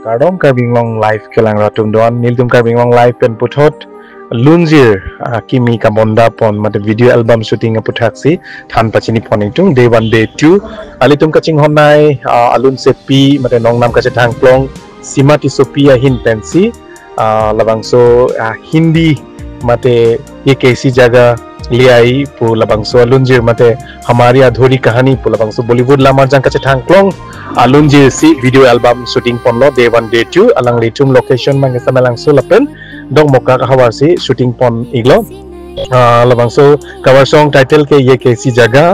Kardom karbinglong live kelang ratum doan niltum karbinglong live pen puthot lunjir kimi kamonda pon mate video album shooting puthaksi than pachini ponitung day 1 day 2 alitum kaching honai Lunsepi mate nongnam kache thangplong Seema Tissopi hin pensi labangso Hindi mate ये कैसी जगह ले आई पु लबंगसो अलुंजिर मते हमारी अधूरी कहानी पु लबंगसो बॉलीवुड लामार जंग कचे थांगक्लोंग अलुंजिर सी वीडियो एल्बम शूटिंग पनलो डे 1 डे 2 अलंग लिचुम लोकेशन मांगे समेलांगसो लपेन डोंग मोका हवार सी शूटिंग पन इगलो लबंगसो कवर सॉन्ग टाइटल के ये कैसी जगह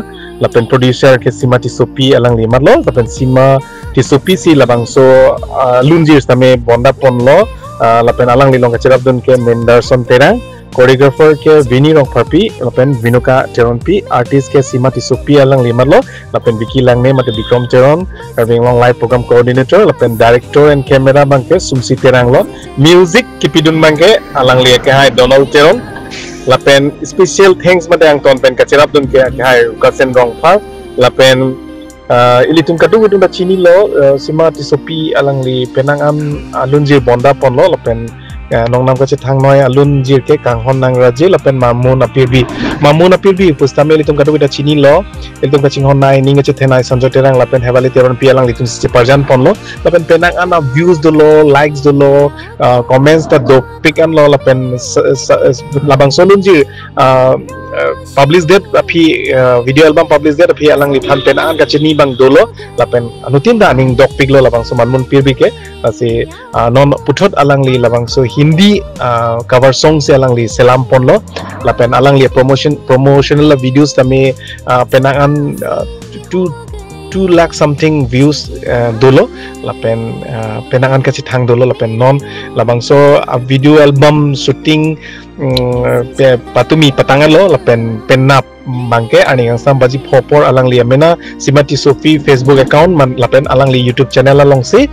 लपेन प्रोड्यूसर के सीमा टिसोपी अलंग लिमरलो लपेन सीमा टिसोपी सी लबंगसो अलुंजिर समे बोंडा पनलो लपेन अलंग लिलोंग कचे रबदुन के मेंडरसन तेरांग कोरियोग्राफर के विनी रोंगफारपी लपेन विनुका टेरनपी आर्टिस्ट के सीमा टिसोपी अलंग लिमरलो लपेन विकी लांगने मते विक्रम टेरन करबिंगलोंग लाइव प्रोग्राम कोऑर्डिनेटर लपेन डायरेक्टर एंड कैमरा बांके सुमसी तेरांगलो म्यूजिक किपिदुन बांके अलंग लिया के हाय डोनाल्ड टेरन लपेन स्पेशल थैंक्स मते आंग टोन पेन कचेराप दुन के हाय कासेन रोंगफार लपेन इलिtum kadu gudung da chini lo सीमा टिसोपी अलंग लि पेनांगam alunjir bonda ponlo लपेन नोंगनाम कचे थांगनय अलुंजिर के कांगहन नांगराजे लपेन मामुन अपिरबी पुस्तामे लितुम कदु बिदा चिनी लो लितुम कचिंग हननाय निंगचे थेनाय संजय तेरांग लपेन हेवाली तेरन पियालांग लितुम सिचे परजान पनलो लपेन पेनांग आना व्यूज दलो लाइक्स दलो कमेंट्स दा दो पिक अन लो लपेन लाबांग सोलुंजिर publish date api video album publish date api alang lithan penaan ka chini bang dolo lapen anutin da aning dok pig lo labang so manmun pirbi ke asi non puthot alang li labang so Hindi cover song se alang li selam pon lo lapen alang li promotional videos tame penaan 2 lakh something views dolo lapen penangan kasi thang dolo lapen non labang so video album shooting patumi patangan lo lapen penap bangke ani yang sambaji popor alang li amena Seema Tissopi Facebook account man lapen alang li YouTube channel along se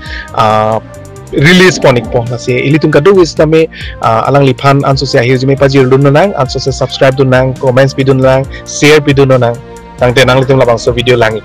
release ponik po na se ilitung kadu wis tame alang li phan anso se ahir jime pajir dun nang anso se subscribe dun nang comments bi dun nang share bi dun nang tang te nang litum labang so video langit